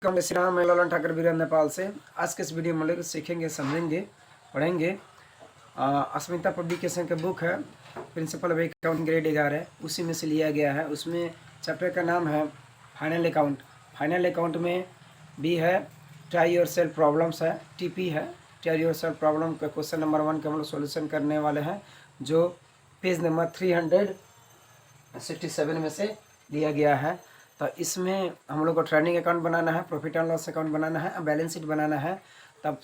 कम श्री राम, मैं ललन ठाकर वीरेंद्र नेपाल से। आज के इस वीडियो में हम लोग सीखेंगे, समझेंगे, पढ़ेंगे। अस्मिता पब्लिकेशन का बुक है प्रिंसिपल ऑफ अकाउंटिंग ग्रेड 11, उसी में से लिया गया है। उसमें चैप्टर का नाम है फाइनल अकाउंट। फाइनल अकाउंट में भी है ट्राई योर सेल्फ प्रॉब्लम्स है, टीपी है, ट्राई योर सेल्फ प्रॉब्लम का क्वेश्चन नंबर 1 का हम लोग सोल्यूशन करने वाले हैं, जो पेज नंबर 367 में से लिया गया है। तो इसमें हम लोग को ट्रेडिंग अकाउंट बनाना है, प्रॉफिट एंड लॉस अकाउंट बनाना है, बैलेंस शीट बनाना है। तब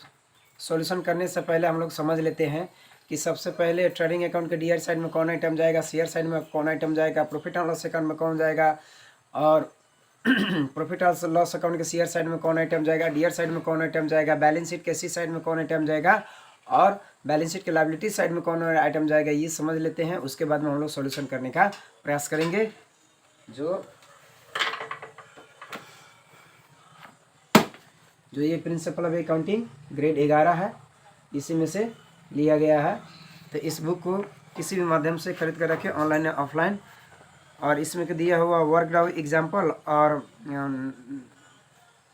सॉल्यूशन करने से पहले हम लोग समझ लेते हैं कि सबसे पहले ट्रेडिंग अकाउंट के डीआर साइड में कौन आइटम जाएगा, सीआर साइड में कौन आइटम जाएगा, प्रॉफिट एंड लॉस अकाउंट में कौन जाएगा, और प्रॉफिट एंड लॉस अकाउंट के सीआर साइड में कौन आइटम जाएगा, डीआर साइड में कौन आइटम जाएगा, बैलेंस शीट के सी साइड में कौन आइटम जाएगा, और बैलेंस शीट के लायबिलिटी साइड में कौन आइटम जाएगा। ये समझ लेते हैं। उसके बाद में हम लोग सॉल्यूशन करने का प्रयास करेंगे। जो ये प्रिंसिपल ऑफ अकाउंटिंग ग्रेड 11 है, इसी में से लिया गया है। तो इस बुक को किसी भी माध्यम से खरीद कर रखें, ऑनलाइन या ऑफलाइन। और इसमें दिया हुआ वर्क आउट एग्जाम्पल और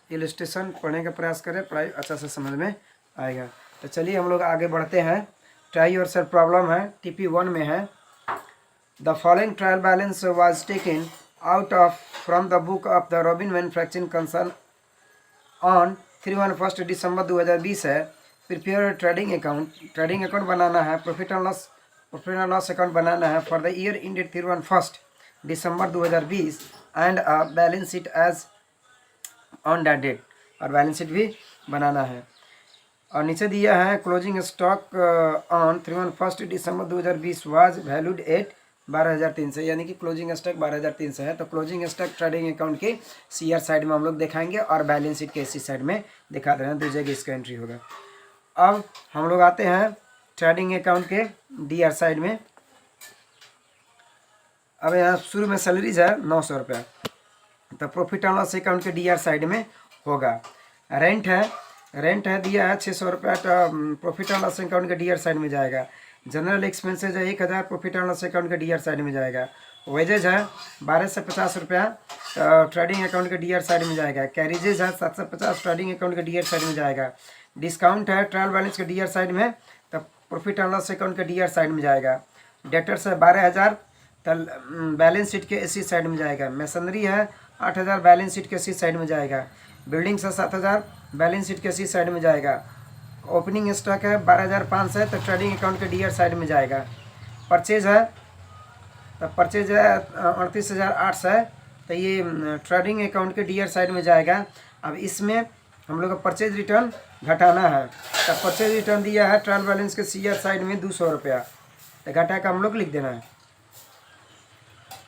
इलस्ट्रेशन पढ़ने का प्रयास करें, पढ़ाई अच्छा से समझ में आएगा। तो चलिए हम लोग आगे बढ़ते हैं। ट्राई योर सेल्फ प्रॉब्लम है, टीपी 1 में है। The following trial balance was taken out of from the book of the Robin manufacturing concern on 31 December 2020 है। प्रिपेयर ट्रेडिंग अकाउंट बनाना है, प्रॉफिट एंड लॉस अकाउंट बनाना है for the year ended 31 December 2020 and balance sheet as on that date, और balance sheet भी बनाना है। और नीचे दिया है closing stock on 31 December 2020 was valued at 12,300, यानी कि क्लोजिंग स्टॉक 12,300 है। तो क्लोजिंग स्टॉक ट्रेडिंग अकाउंट के सीआर साइड में हम लोग दिखाएंगे और बैलेंस शीट के इसी साइड में दिखा देना, दो जगह इसका एंट्री होगा। अब हम लोग आते हैं ट्रेडिंग अकाउंट के डीआर साइड में। अब यहाँ शुरू में सैलरीज है 900 रुपया, तो प्रॉफिट एंड लॉस अकाउंट के डीआर साइड में होगा। रेंट है दिया है 600 रुपया, तो प्रॉफिट एंड लॉस अकाउंट के डीआर साइड में जाएगा। जनरल एक्सपेंसेज है 1000, प्रॉफिट एंड लॉस अकाउंट के डीआर साइड में जाएगा। वेजेज है 12 से 50 रुपया, तो ट्रेडिंग अकाउंट के डीआर साइड में जाएगा। कैरिजेज है 750, ट्रेडिंग अकाउंट के डीआर साइड में जाएगा। डिस्काउंट है ट्रायल बैलेंस के डीआर साइड में, तो प्रॉफिट एंड लॉस अकाउंट के डीआर साइड में जाएगा। डेटर्स है 12,000, तो बैलेंस शीट के इसी साइड में जाएगा। मशीनरी है 8,000, बैलेंस शीट के इसी साइड में जाएगा। बिल्डिंग्स है 7,000, बैलेंस शीट के इसी साइड में जाएगा। ओपनिंग स्टॉक है 12,500 है, तो ट्रेडिंग अकाउंट के डीआर साइड में जाएगा। परचेज है 38,800 है, तो ये ट्रेडिंग अकाउंट के डीआर साइड में जाएगा। अब इसमें हम लोग को परचेज रिटर्न घटाना है, तो परचेज रिटर्न दिया है ट्रायल बैलेंस के सीआर साइड में 200 रुपया, तो घटा का हम लोग लिख देना है।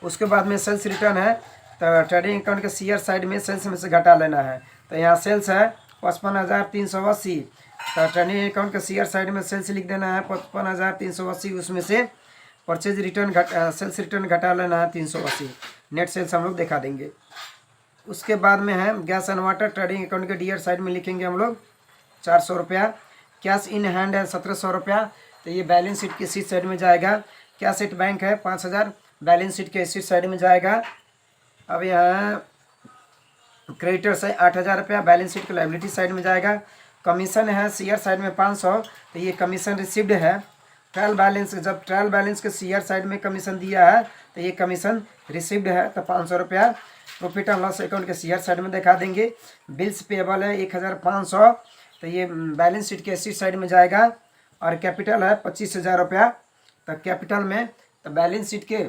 उसके बाद में सेल्स रिटर्न है, तो ट्रेडिंग अकाउंट के सीआर साइड में सेल्स में से घटा लेना है। तो यहाँ सेल्स है 55,380, तो ट्रेडिंग अकाउंट के सीआर साइड में सेल्स लिख देना है 55,380, उसमें से परचेज रिटर्न सेल्स रिटर्न घटा लेना है 380, नेट सेल्स हम लोग दिखा देंगे। उसके बाद में है gas and water, trading account के डीआर साइड में लिखेंगे हम लोग 400 रुपया। कैश इन हैंड है 1700 रुपया, तो ये बैलेंस शीट की इसी साइड में जाएगा। कैश एट बैंक है 5,000, बैलेंस शीट के इसी साइड में जाएगा। अब यहाँ क्रेडिटर्स है 8,000 रुपया, बैलेंस शीट के लायबिलिटी साइड में जाएगा। कमीशन है सीआर साइड में 500, तो ये कमीशन रिसीव्ड है। ट्रायल बैलेंस, जब ट्रायल बैलेंस के सीआर साइड में कमीशन दिया है, तो ये कमीशन रिसीव्ड है, तो 500 रुपया। प्रॉफिट एंड लॉस अकाउंट के सीआर साइड में दिखा देंगे। बिल्स पेबल है 1,500, तो ये बैलेंस शीट के इसी साइड में जाएगा। और कैपिटल है 25,000 रुपया, तो कैपिटल में, तो बैलेंस शीट के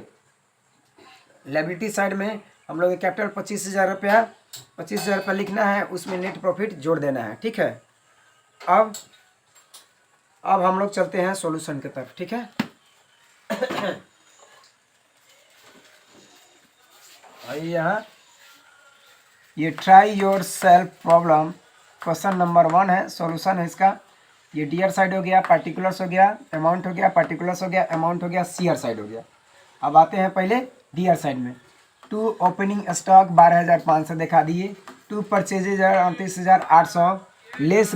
लायबिलिटी साइड में हम लोग कैपिटल 25,000 रुपया, 25,000 रुपया लिखना है, उसमें नेट प्रॉफिट जोड़ देना है। ठीक है। अब हम लोग चलते हैं सॉल्यूशन की तरफ। ठीक है। यहाँ ये try yourself problem question number 1 है, सॉल्यूशन है इसका। ये डीआर साइड हो गया, पार्टिकुलर्स हो गया, अमाउंट हो गया, पार्टिकुलर्स हो गया, अमाउंट हो गया, सीआर साइड हो गया। अब आते हैं पहले डीआर साइड में। 2 ओपनिंग स्टॉक 12,500 दिखा दिए। 2 परचेजेज 38,800, लेस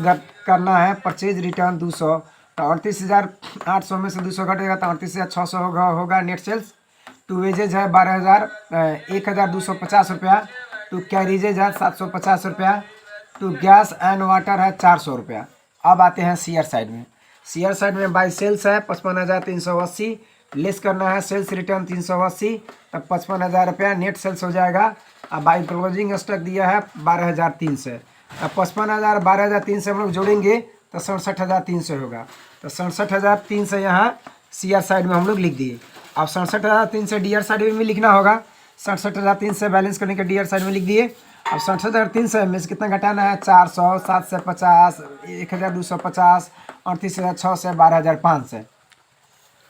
करना है परचेज रिटर्न 200, तो 38,800 में से 200 घटेगा तो 38,600 होगा नेट सेल्स। 2 वेजेज है 1,250 रुपया। 2 कैरिजेज है 750 रुपया। टू गैस एंड वाटर है 400 रुपया। अब आते हैं शेयर साइड में। शेयर साइड में बाई सेल्स है 55,380, लेस करना है सेल्स रिटर्न 380, तब 55,000 रुपया नेट सेल्स हो जाएगा। अब बाई क्लोजिंग स्टॉक दिया है 12,300, अब 55,000 12,300 हम लोग जोड़ेंगे तो 67,300 होगा। तो 67,300 यहाँ शेयर साइड में हम लोग लिख दिए। अब 67,300 डीआर साइड में भी लिखना होगा। 67,300 बैलेंस करने के डीआर साइड में लिख दिए। अब 67,300 में से कितना घटाना है 400, 7 से 50, 1,250, 38,600 से 12,500,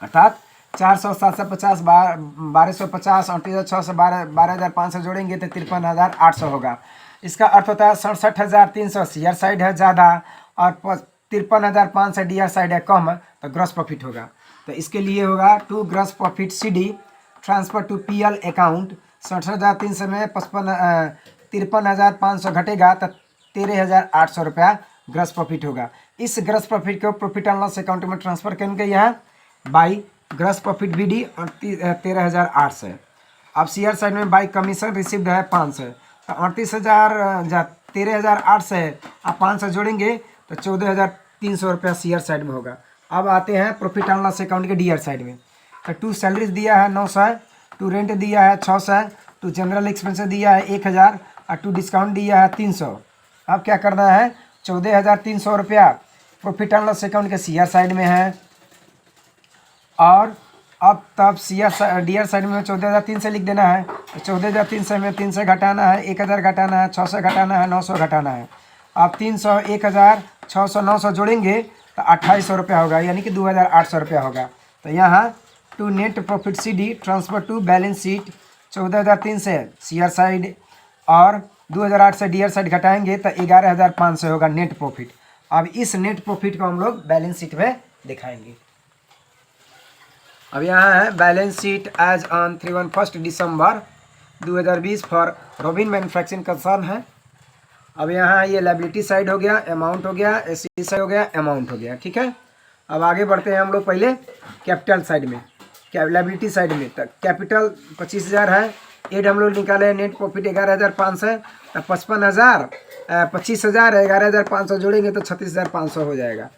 अर्थात 400, 7 से 50, 1,250, 38,600 से 12,500 जोड़ेंगे तो 53,800 होगा। इसका अर्थ होता है 67,300 शेयर साइड है ज़्यादा और 53,500 डीआर साइड है कम, तो ग्रॉस प्रॉफिट होगा। तो इसके लिए होगा to gross profit CD transfer to PL account. 67,300 में 53,500 घटेगा तो 13,800 रुपया ग्रॉस प्रॉफिट होगा। इस ग्रॉस प्रॉफिट को प्रॉफिट एंड लॉस अकाउंट में ट्रांसफर करेंगे यहाँ बाई ग्रॉस प्रॉफिट BD और 13,800। अब शेयर साइड में बाई कमीशन रिसीव्ड है 500, तो 13,800 है, आप 500 जोड़ेंगे तो 14,300 रुपया शेयर साइड में होगा। अब आते हैं प्रॉफिट एंड लॉस अकाउंट के डीआर साइड में। तो टू सैलरीज दिया है 900, टू रेंट दिया है 600, टू जनरल एक्सपेंसेस दिया है 1,000 और टू डिस्काउंट दिया है 300। अब क्या करना है 14,300 रुपया प्रॉफिट एंड लॉस अकाउंट के शेयर साइड में है। और अब तब शेयर डीआर साइड में 14,300 लिख देना है। तो 14,300 में 300 घटाना है, 1,000 घटाना है, 600 घटाना है, 900 घटाना है। अब 300, 1,000, 600, 900 जोड़ेंगे तो 2,800 रुपया होगा, यानी कि 2,800 रुपया होगा। तो यहाँ to net profit CD transfer to balance sheet 14,300 share side और 2,800 डीआर साइड घटाएंगे तो 11,500 होगा नेट प्रॉफिट। अब इस नेट प्रॉफिट को हम लोग बैलेंस शीट में दिखाएंगे। अब यहाँ है balance sheet as on 31 December 2020 for Robin manufacturing concern है। अब यहाँ ये लायबिलिटी साइड हो गया, अमाउंट हो गया, एसेट साइड हो गया, अमाउंट हो गया, ठीक है। अब आगे बढ़ते हैं हम लोग पहले कैपिटल साइड में, लायबिलिटी साइड में। तो कैपिटल 25,000 है, एड हम लोग निकाले नेट प्रॉफिट 11,500, तो 55,000 25,000 11,500 जोड़ेंगे तो 36,500 हो जाएगा।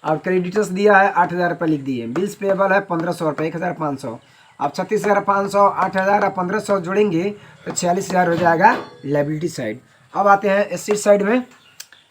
अब क्रेडिटर्स दिया है 8,000 रुपये लिख दिए, बिल्स पेएबल है 1,500 रुपये 1,500। अब 36,500, 8,000 और 1,500 जोड़ेंगे तो 46,000 हो जाएगा लायबिलिटी साइड। अब आते हैं एसेट साइड में।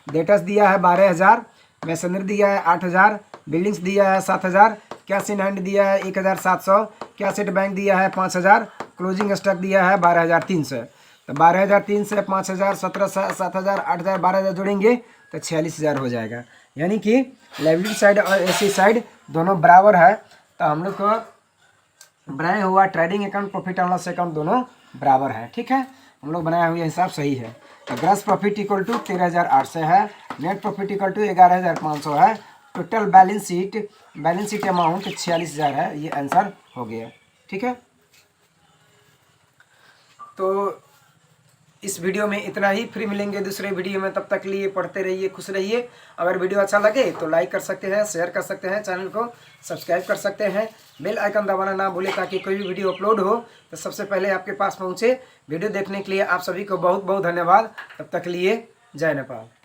डेटर्स दिया है 12,000, मैसनरी दिया है 8,000, बिल्डिंग्स दिया है 7,000, कैश इन हैंड दिया है 1,700, कैश एट बैंक दिया है 5,000, क्लोजिंग स्टॉक दिया है 12,300। तो 12,300, 5,000, 17,000, 7,000, 8,000, 12,000 जोड़ेंगे तो 46,000 हो जाएगा। यानी कि लायबिलिटी साइड और एसेट साइड दोनों बराबर है। तो हम लोग को बनाया हुआ trading account profit and loss account दोनों बराबर है, ठीक है। हम लोग बनाया हुआ हिसाब सही है। तो ग्रॉस प्रॉफिट इक्वल टू 13,800 है, नेट प्रॉफिट इक्वल टू 11,500 है, टोटल बैलेंस शीट अमाउंट 46,000 है। ये आंसर हो गया, ठीक है। तो इस वीडियो में इतना ही, फिर मिलेंगे दूसरे वीडियो में। तब तक के लिए पढ़ते रहिए, खुश रहिए। अगर वीडियो अच्छा लगे तो लाइक कर सकते हैं, शेयर कर सकते हैं, चैनल को सब्सक्राइब कर सकते हैं, बेल आइकन दबाना ना भूलें ताकि कोई भी वीडियो अपलोड हो तो सबसे पहले आपके पास पहुंचे। वीडियो देखने के लिए आप सभी को बहुत बहुत धन्यवाद। तब तक के लिए जय नेपाल।